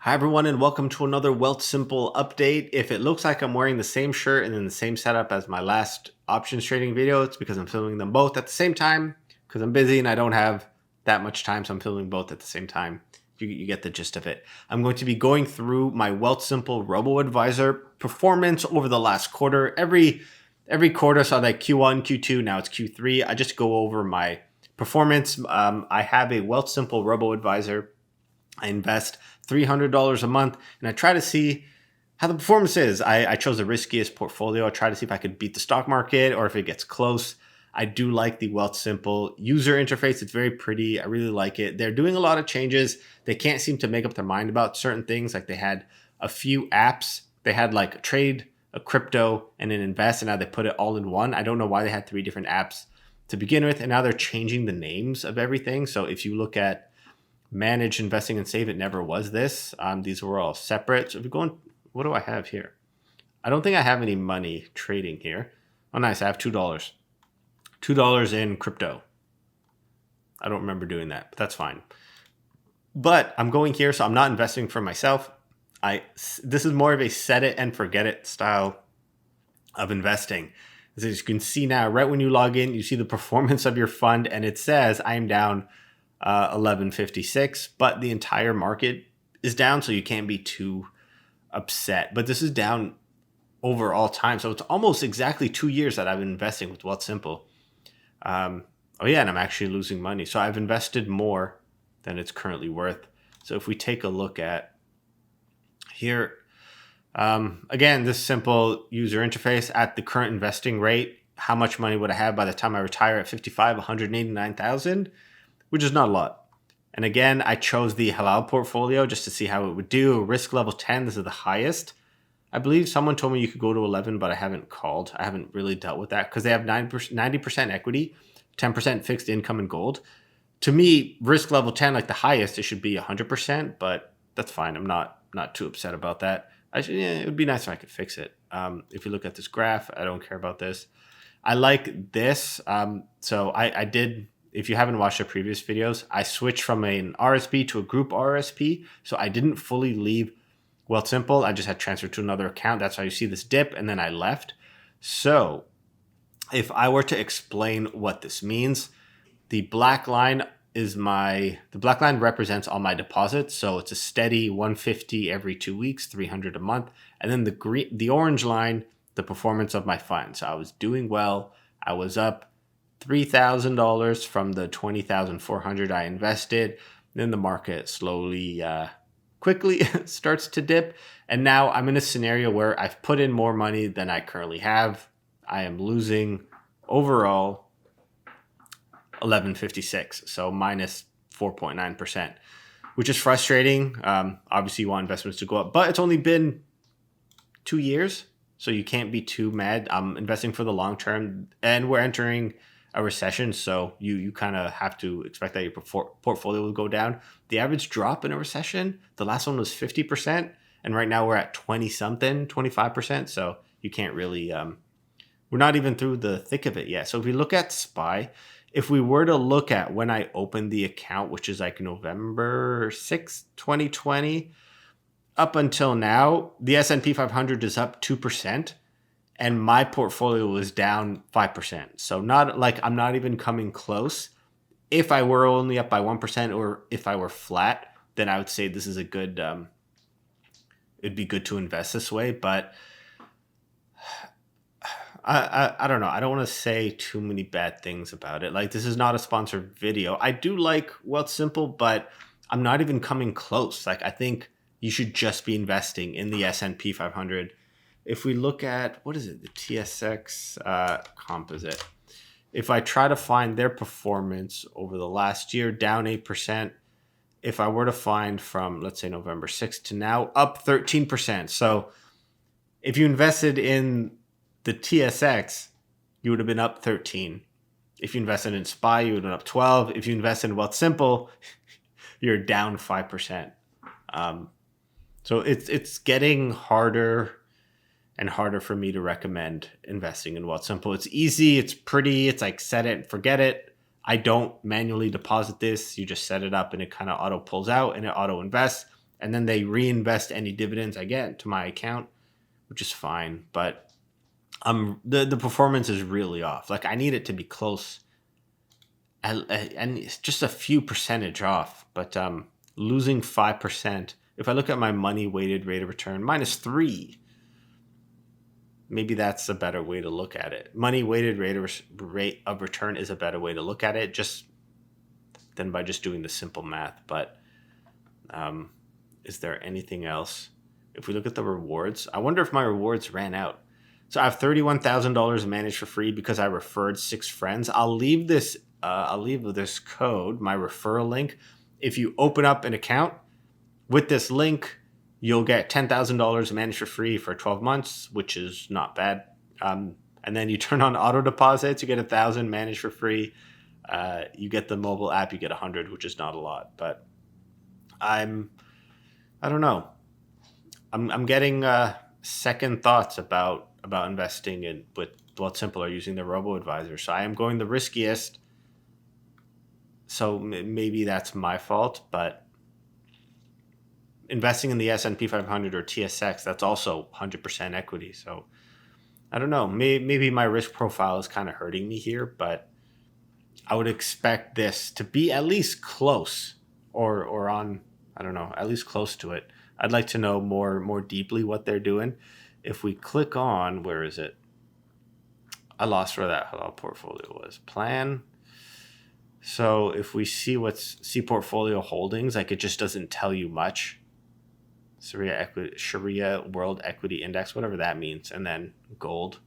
Hi everyone and welcome to another Wealthsimple update. If it looks like I'm wearing the same shirt and in the same setup as my last options trading video, it's because I'm filming them both at the same time because I'm busy and I don't have that much time, so I'm filming both at the same time. You get the gist of it. I'm going to be going through my Wealthsimple robo-advisor performance over the last quarter. Every quarter, so like Q1, Q2, now it's Q3. I just go over my performance. I have a Wealthsimple robo-advisor. I invest $300 a month and I try to see how the performance is. I chose the riskiest portfolio. I try to see if I could beat the stock market or if it gets close. I do like the Wealthsimple user interface. It's very pretty. I really like it. They're doing a lot of changes. They can't seem to make up their mind about certain things. Like they had a few apps. They had like a trade, a crypto, and an invest, and now they put it all in one. I don't know why they had three different apps to begin with, and now they're changing the names of everything. So if you look at manage, investing, and save, it never was this. These were all separate. So if we go on, what do I have here? I don't think I have any money trading here. Oh, nice. I have $2. $2 in crypto. I don't remember doing that, but that's fine. But I'm going here, so I'm not investing for myself. This is more of a set it and forget it style of investing. As you can see now, right when you log in, you see the performance of your fund, and it says I am down 1156, but the entire market is down, so you can't be too upset. But this is down over all time, so it's almost exactly 2 years that I've been investing with Wealthsimple. Oh yeah, and I'm actually losing money, so I've invested more than it's currently worth. So if we take a look at here, again, this simple user interface at the current investing rate, how much money would I have by the time I retire at 55? 189,000. Which is not a lot. And again, I chose the halal portfolio just to see how it would do. Risk level 10, this is the highest. I believe someone told me you could go to 11, but I haven't called. I haven't really dealt with that because they have 90% equity, 10% fixed income and gold. To me, risk level 10, like the highest, it should be 100%, but that's fine. I'm not too upset about that. It would be nice if I could fix it. If you look at this graph, I don't care about this. I like this. So I did... If you haven't watched the previous videos, I switched from an RRSP to a group RRSP. So I didn't fully leave Wealthsimple. I just had transferred to another account. That's why you see this dip, and then I left. So if I were to explain what this means, the black line represents all my deposits. So it's a steady 150 every 2 weeks, 300 a month. And then the orange line, the performance of my fund. So I was doing well. I was up $3,000 from the $20,400 I invested. Then the market slowly, quickly starts to dip. And now I'm in a scenario where I've put in more money than I currently have. I am losing overall 1156, so minus 4.9%, which is frustrating. Obviously, you want investments to go up, but it's only been 2 years, so you can't be too mad. I'm investing for the long term, and we're entering a recession, so you kind of have to expect that your portfolio will go down. The average drop in a recession, the last one was 50%, and right now we're at 20-something, 25%, so you can't really, we're not even through the thick of it yet. So if we look at SPY, if we were to look at when I opened the account, which is like November 6th, 2020, up until now, the S&P 500 is up 2%. And my portfolio was down 5%. So not like I'm not even coming close. If I were only up by 1% or if I were flat, then I would say this is a good, it'd be good to invest this way. But I don't know. I don't want to say too many bad things about it. Like, this is not a sponsored video. I do like Wealthsimple, but I'm not even coming close. Like, I think you should just be investing in the S&P 500. If we look at, what is it, the TSX composite, if I try to find their performance over the last year, down 8%, if I were to find from, let's say, November 6th to now, up 13%. So if you invested in the TSX, you would have been up 13. If you invested in SPY, you would have been up 12. If you invested in Wealthsimple, you're down 5%. So it's getting harder and harder for me to recommend investing in Wealthsimple. It's easy, it's pretty, it's like set it and forget it. I don't manually deposit this. You just set it up and it kind of auto pulls out and it auto invests. and then they reinvest any dividends I get to my account, which is fine. But the performance is really off. Like I need it to be close, and it's just a few percentage off. But losing 5%. If I look at my money weighted rate of return, -3. Maybe that's a better way to look at it. Money weighted rate of return is a better way to look at it, just than by just doing the simple math. But is there anything else? If we look at the rewards, I wonder if my rewards ran out. So I have $31,000 managed for free because I referred 6 friends. I'll leave this code, my referral link. If you open up an account with this link, you'll get $10,000 managed for free for 12 months, which is not bad. And then you turn on auto deposits, you get 1,000 managed for free. You get the mobile app, you get 100, which is not a lot. But I don't know. I'm getting second thoughts about investing in with Wealthsimple or using the robo-advisor. So I am going the riskiest. So maybe that's my fault, but investing in the S&P 500 or TSX, that's also 100% equity. So I don't know. Maybe my risk profile is kind of hurting me here, but I would expect this to be at least close or on, I don't know, at least close to it. I'd like to know more deeply what they're doing. If we click on, where is it? I lost where that portfolio was. Plan. So if we see portfolio holdings, like it just doesn't tell you much. Sharia World Equity Index, whatever that means, and then gold.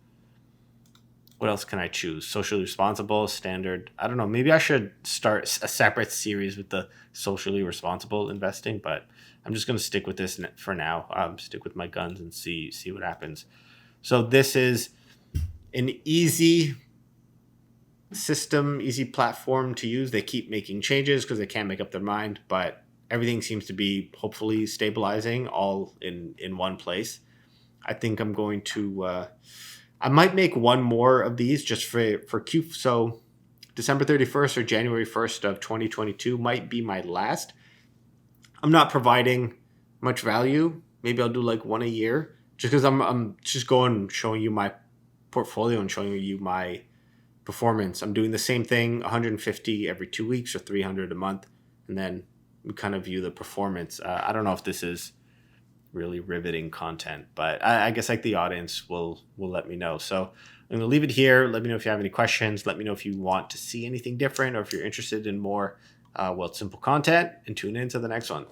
What else can I choose? Socially responsible, standard. I don't know. Maybe I should start a separate series with the socially responsible investing, but I'm just going to stick with this for now. Stick with my guns and see what happens. So this is an easy system, easy platform to use. They keep making changes because they can't make up their mind, but everything seems to be hopefully stabilizing all in one place. I think I'm going to, I might make one more of these just for Q. So December 31st or January 1st of 2022 might be my last. I'm not providing much value. Maybe I'll do like one a year just because I'm just showing you my portfolio and showing you my performance. I'm doing the same thing, 150 every 2 weeks or 300 a month. And then we kind of view the performance. I don't know if this is really riveting content, but I guess like the audience will let me know. So I'm going to leave it here. Let me know if you have any questions. Let me know if you want to see anything different or if you're interested in more Wealthsimple content, and tune in to the next one.